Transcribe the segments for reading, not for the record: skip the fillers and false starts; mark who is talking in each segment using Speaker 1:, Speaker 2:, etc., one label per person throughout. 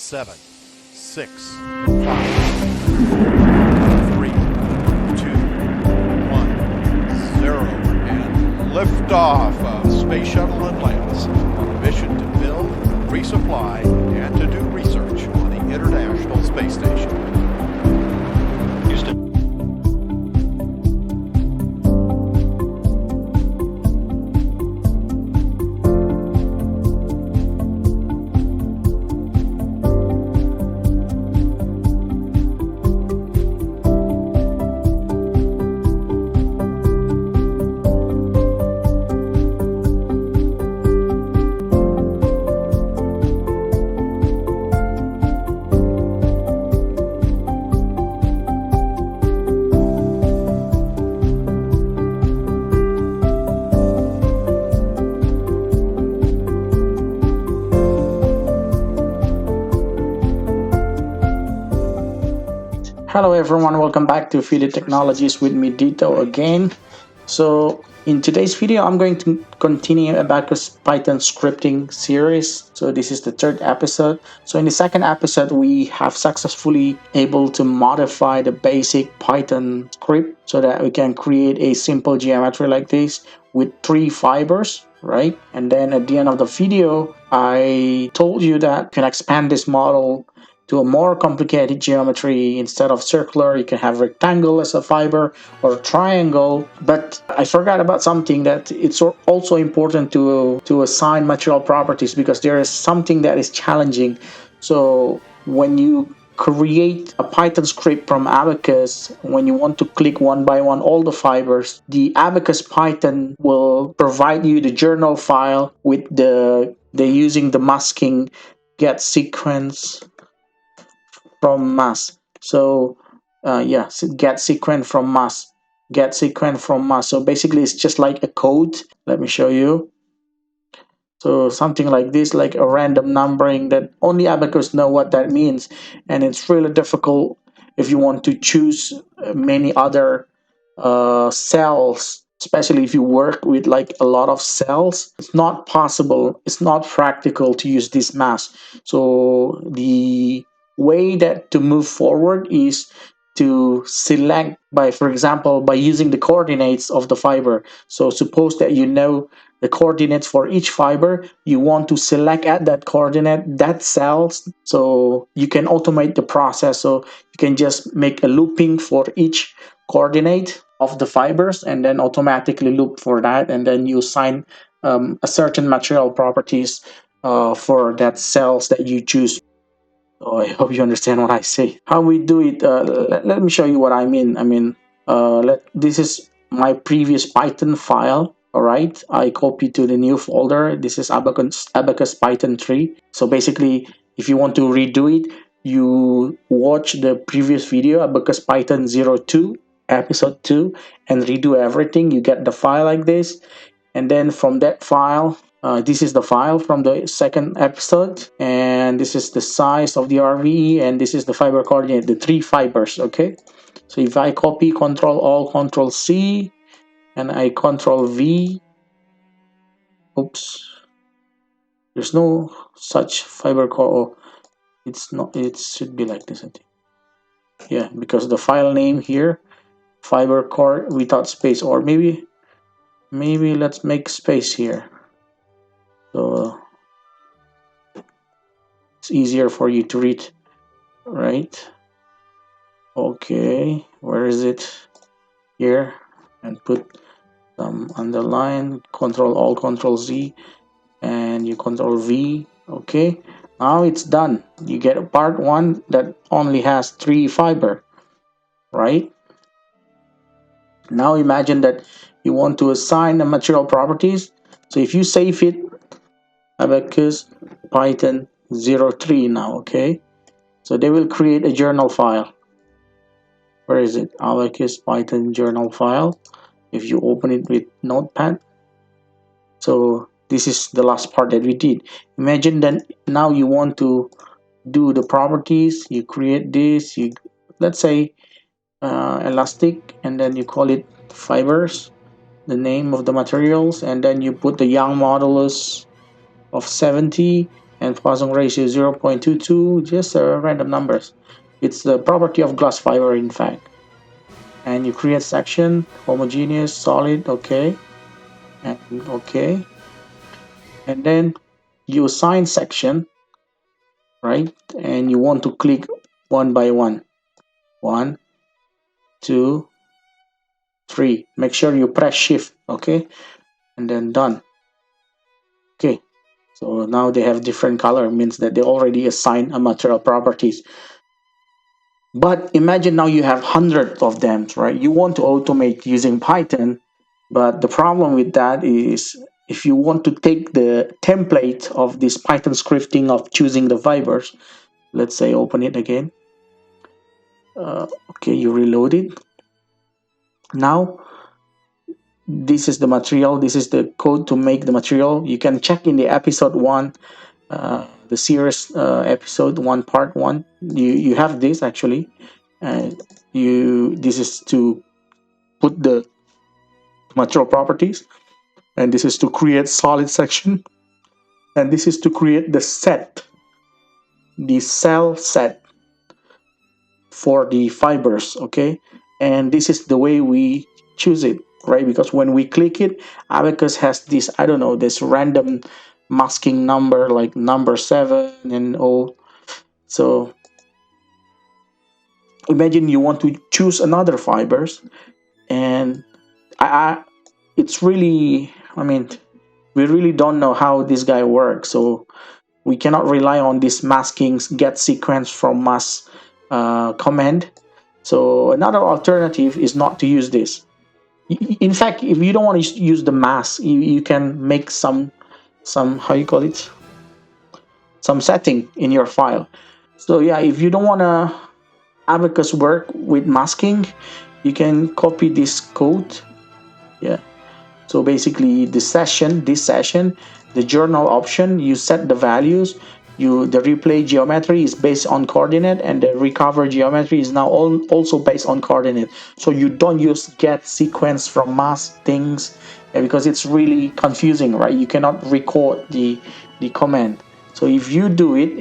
Speaker 1: 7, 6, 5, 4, 3, 2, 1, 0, and liftoff of Space Shuttle Atlantis on a mission to build, resupply, and to do research on the International Space Station. Houston.
Speaker 2: Hello everyone, welcome back to Feed Technologies with me Dito again. So in today's video, I'm going to continue Abaqus Python Scripting series. So this is the third episode. So in the second episode, we have successfully able to modify the basic Python script so that we can create a simple geometry like this with 3 fibers, right? And then at the end of the video, I told you that you can expand this model to a more complicated geometry. Instead of circular, you can have rectangle as a fiber or triangle. But I forgot about something, that it's also important to assign material properties, because there is something that is challenging. So when you create a Python script from Abaqus, when you want to click one by one all the fibers, the Abaqus Python will provide you the journal file with the using the masking get sequence from mass. So yes, get sequence from mass, get sequence from mass. So basically it's just like a code. Let me show you. So something like this, like a random numbering that only Abaqus know what that means, and it's really difficult if you want to choose many other cells, especially if you work with like a lot of cells. It's not possible, it's not practical to use this mass. So the way that to move forward is to select by, for example, by using the coordinates of the fiber. So suppose that you know the coordinates for each fiber, you want to select at that coordinate that cells, so you can automate the process. So you can just make a looping for each coordinate of the fibers and then automatically loop for that, and then you assign a certain material properties for that cells that you choose. Oh, I hope you understand what I say. How we do it, let me show you what I mean. This is my previous Python file. All right, I copy to the new folder. This is Abaqus Python 3. So basically, if you want to redo it, you watch the previous video, Abaqus Python 02, episode 2, and redo everything. You get the file like this. And then from that file, this is the file from the second episode, and this is the size of the RVE, and this is the fiber coordinate, the 3 fibers. Okay, so if I copy, Control Alt, Control C, and I Control V, oops, there's no such fiber core. Oh, it's not, it should be like this, I think. Yeah, because the file name here, fiber core without space, or maybe let's make space here, so it's easier for you to read, right? Okay, where is it? Here, and put some underline, Control Alt, Control Z, and you Control V. Okay, now it's done. You get a part 1 that only has 3 fiber, right? Now imagine that you want to assign the material properties. So if you save it, Abaqus Python 03 now, okay? So they will create a journal file. Where is it? Abaqus Python journal file. If you open it with Notepad. So this is the last part that we did. Imagine that now you want to do the properties. You create this. You, let's say elastic, and then you call it fibers, the name of the materials, and then you put the Young modulus of 70, and Poisson ratio 0.22, just random numbers. It's the property of glass fiber, in fact. And you create section, homogeneous, solid, okay, and okay. And then you assign section, right? And you want to click one by one. 1, 2, 3. Make sure you press shift, okay? And then done. Okay. So now they have different color, means that they already assigned a material properties. But imagine now you have hundreds of them, right? You want to automate using Python, but the problem with that is if you want to take the template of this Python scripting of choosing the fibers, let's say open it again. Okay, you reload it. Now this is the material, this is the code to make the material. You can check in the episode 1, the series episode 1 part 1. You have this actually, and this is to put the material properties, and this is to create solid section, and this is to create the cell set for the fibers, okay? And this is the way we choose it, right? Because when we click it, Abaqus has this, I don't know, this random masking number like number 7 and all. So imagine you want to choose another fibers, and it's really, I mean, we really don't know how this guy works, so we cannot rely on this masking get sequence from mask command. So another alternative is not to use this. In fact, if you don't want to use the mask, you can make some how you call it, some setting in your file. So yeah, if you don't want to Abaqus work with masking, you can copy this code. Yeah. So basically this session, the journal option, you set the values. The replay geometry is based on coordinate, and the recover geometry is now also based on coordinate. So you don't use get sequence from mask things, because it's really confusing, right? You cannot record the command. So if you do it,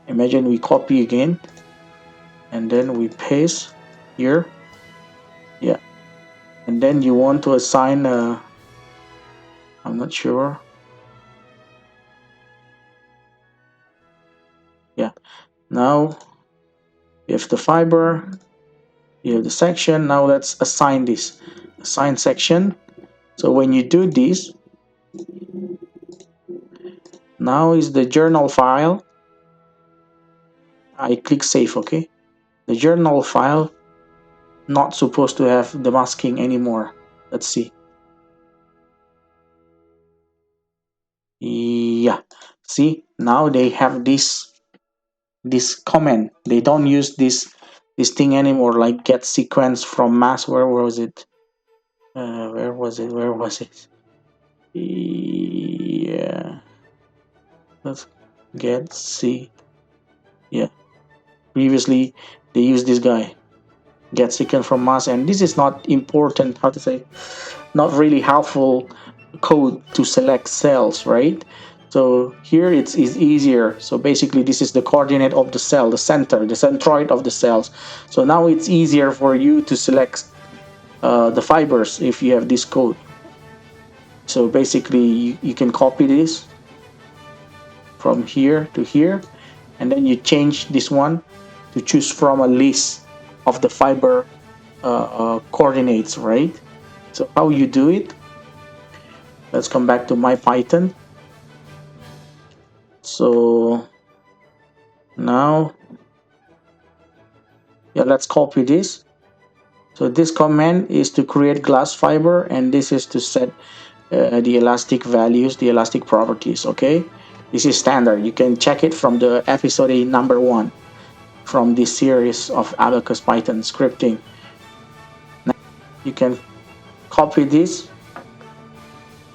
Speaker 2: imagine we copy again, and then we paste here. Yeah. And then you want to assign I'm not sure. Yeah. Now you have the fiber, you have the section. Now let's assign this. Assign section. So when you do this, now is the journal file. I click save, okay? The journal file not supposed to have the masking anymore. Let's see. Yeah. See, now they have this comment. They don't use this thing anymore, like get sequence from mass. Where was it? Where was it? Yeah. Let's get see. Yeah. Previously they used this guy. Get sequence from mass, and this is not important, how to say, not really helpful code to select cells, right? So here it's easier. So basically this is the coordinate of the cell, the centroid of the cells. So now it's easier for you to select the fibers if you have this code. So basically you can copy this from here to here, and then you change this one to choose from a list of the fiber coordinates, right? So how you do it, let's come back to my Python. So now, yeah, let's copy this. So this command is to create glass fiber, and this is to set the elastic values, the elastic properties, okay? This is standard. You can check it from the episode number 1 from this series of Abaqus Python scripting. Now you can copy this.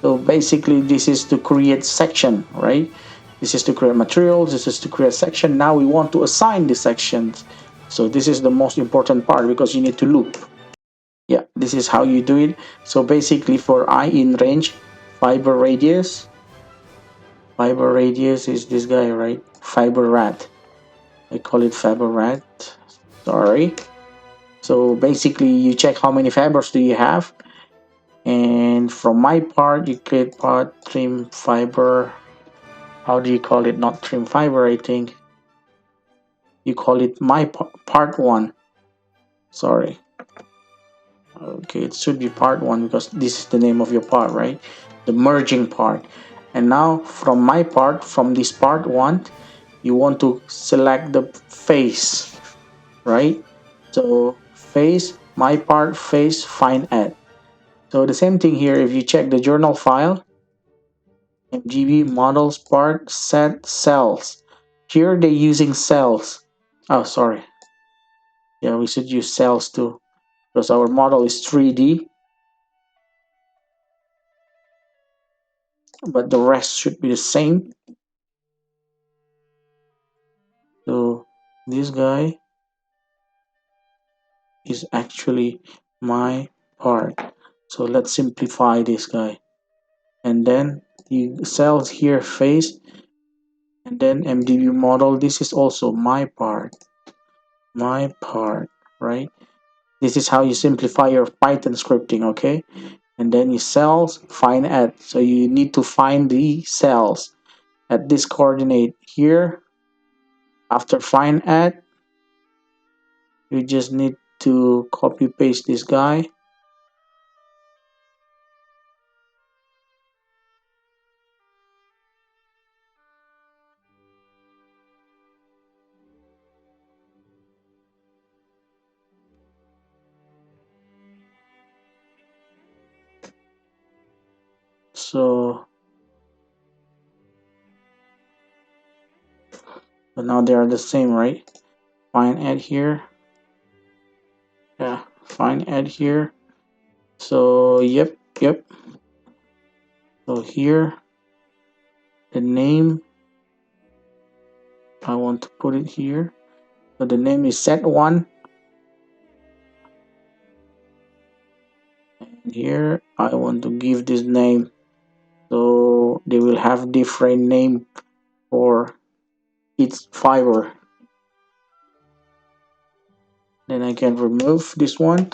Speaker 2: So basically this is to create section, right? This is to create materials, this is to create section. Now we want to assign the sections. So this is the most important part, because you need to loop. Yeah, this is how you do it. So basically for I in range, fiber radius, Fiber radius is this guy, right? Fiber rat. I call it fiber rat. Sorry. So basically, you check how many fibers do you have, and from my part, you create part trim fiber. How do you call it? Not trim fiber, I think. You call it my part one. Sorry. Okay, it should be part one because this is the name of your part, right? The merging part. And now from my part, from this part one, you want to select the face, right? So face, my part, face, find add. So the same thing here, if you check the journal file, MGB models part set cells. Here they're using cells. Oh, sorry. Yeah, we should use cells too because our model is 3D, but the rest should be the same. So this guy is actually my part. So let's simplify this guy. And then the cells here face, and then MDB model. This is also my part, right? This is how you simplify your Python scripting, okay? And then you cells, find add. So you need to find the cells at this coordinate here. After find add, you just need to copy paste this guy. So now they are the same, right? Find add here. Yeah, find add here. So yep. So here the name, I want to put it here. So the name is set1. And here I want to give this name. So they will have different name for each fiber. Then I can remove this one.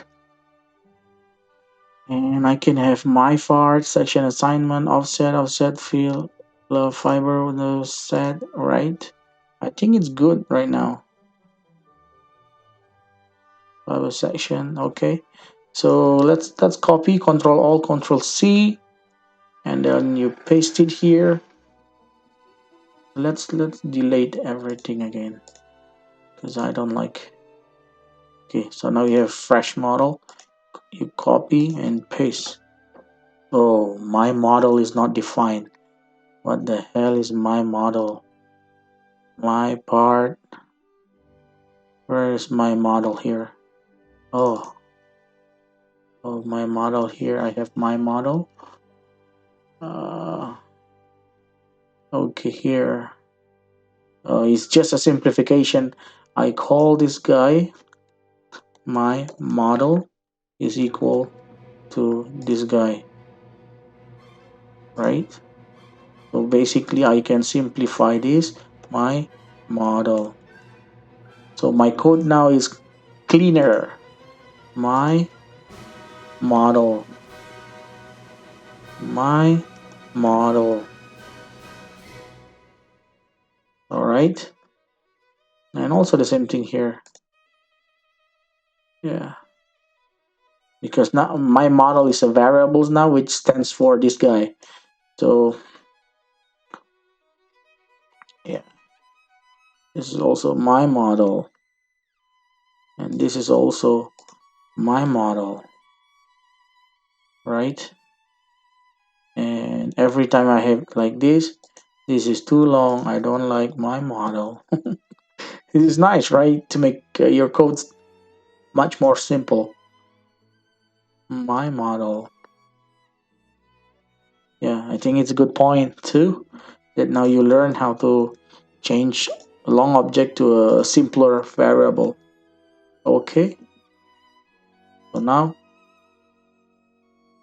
Speaker 2: And I can have my part, section assignment, offset field, love fiber, no set, right? I think it's good right now. Fiber section, okay. So let's copy, Control Alt, Control C, and then you paste it here. Let's delete everything again because I don't like. Okay, so now you have fresh model. You copy and paste. Oh, my model is not defined. What the hell is my model? My part. Where is my model here? Oh, my model here. I have my model. Okay, here. It's just a simplification. I call this guy my model is equal to this guy, right? So basically I can simplify this, my model. So my code now is cleaner. My model. My model. Alright. And also the same thing here. Yeah. Because now my model is a variables now, which stands for this guy. So yeah. This is also my model. And this is also my model. Right? And every time I have like this is too long. I don't like my model. It is nice, right? To make your codes much more simple. My model. Yeah, I think it's a good point too. That now you learn how to change a long object to a simpler variable. Okay. So now,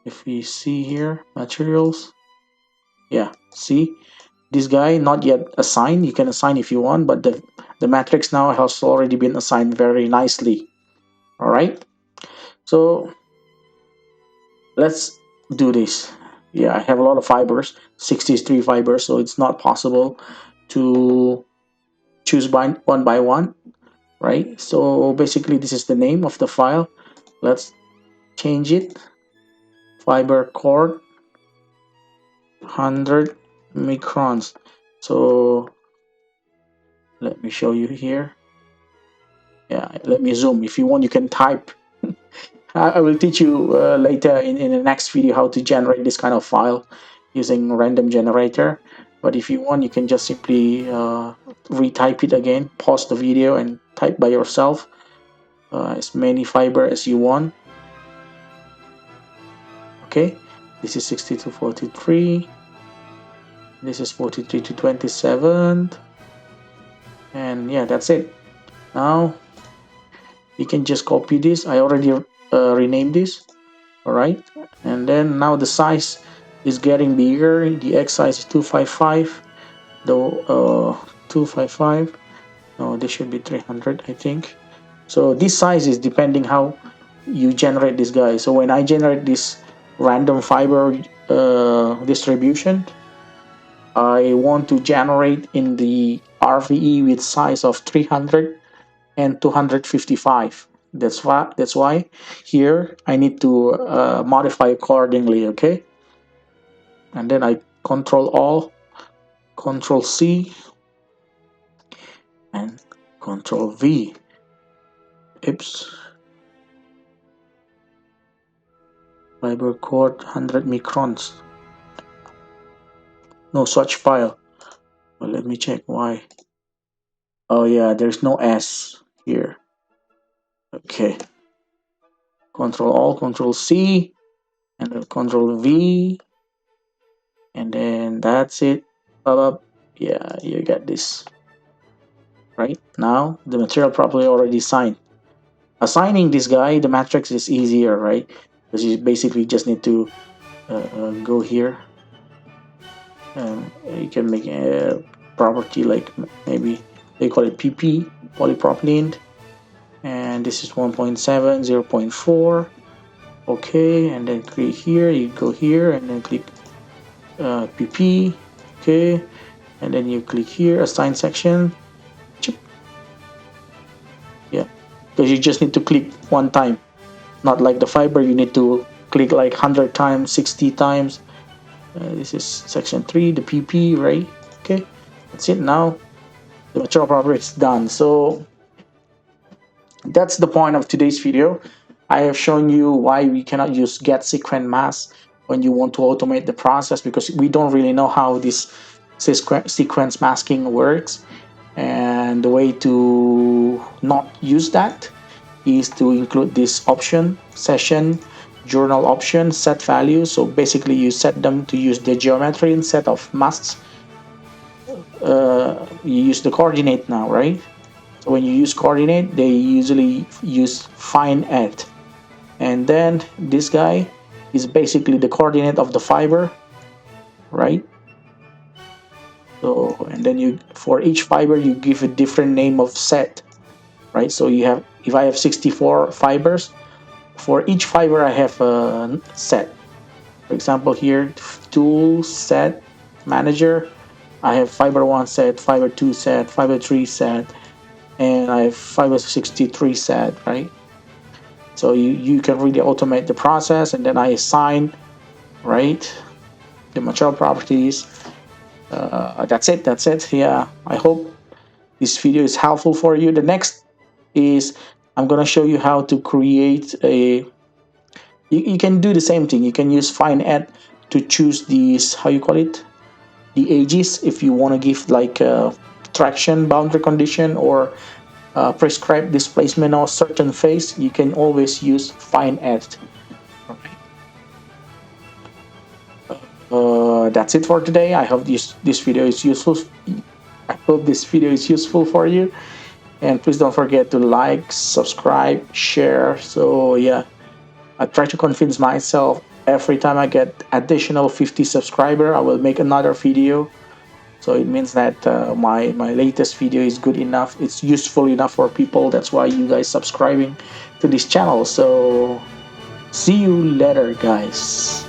Speaker 2: if we see here, materials. Yeah, see? this guy not yet assigned. You can assign if you want, but the matrix now has already been assigned very nicely. All right, so let's do this. Yeah, I have a lot of fibers, 63 fibers, so it's not possible to choose one by one, right? So basically this is the name of the file. Let's change it. Fiber cord 100 microns. So let me show you here. Yeah, let me zoom. If you want, you can type. I will teach you later in the next video how to generate this kind of file using random generator. But if you want, you can just simply retype it again, pause the video and type by yourself as many fiber as you want. Okay, this is 60 to 43. This is 43 to 27. And yeah, that's it. Now you can just copy this. I already renamed this. All right, and then now the size is getting bigger. The X size is 255. Though 255. No, this should be 300, I think. So this size is depending how you generate this guy. So when I generate this random fiber distribution, I want to generate in the RVE with size of 300 and 255. That's why here I need to modify accordingly. Okay, and then I control all, control C, and control V. Oops. Fiber cord 100 microns. No such file. Well, let me check why. Oh yeah, there's no S here. Okay. Control Alt, Control C, and then Control V, and then that's it. Up. Yeah, you got this. Right now, the material properly already signed. Assigning this guy the matrix is easier, right? Because you basically just need to go here. You can make a property like maybe they call it PP, polypropylene, and this is 1.7, 0.4. Okay, and then click here. You go here and then click PP. Okay, and then you click here, assign section. Yeah, because you just need to click one time, not like the fiber. You need to click like 100 times, 60 times. This is section 3, the PP, right? Okay, that's it. Now the material property is done. So that's the point of today's video. I have shown you why we cannot use get sequence mask when you want to automate the process, because we don't really know how this sequence masking works. And the way to not use that is to include this option, session journal option, set values. So basically you set them to use the geometry instead of masks. You use the coordinate now, right? So when you use coordinate, they usually use find at, and then this guy is basically the coordinate of the fiber, right? So and then you, for each fiber, you give a different name of set, right? So you have, if I have 64 fibers, for each fiber I have a set. For example, here, tool set manager, I have fiber 1 set, fiber 2 set, fiber 3 set, and I have fiber 63 set, right? So you can really automate the process, and then I assign, right, the material properties. That's it. Yeah, I hope this video is helpful for you. The next is I'm gonna show you how to create a, you can do the same thing. You can use find at to choose these, how you call it, the edges, if you want to give like a traction boundary condition or prescribe displacement or certain phase. You can always use find at. That's it for today. I hope this video is useful. I hope this video is useful for you, and please don't forget to like, subscribe, share. So yeah, I try to convince myself every time I get additional 50 subscriber, I will make another video. So it means that my latest video is good enough. It's useful enough for people. That's why you guys subscribing to this channel. So see you later, guys.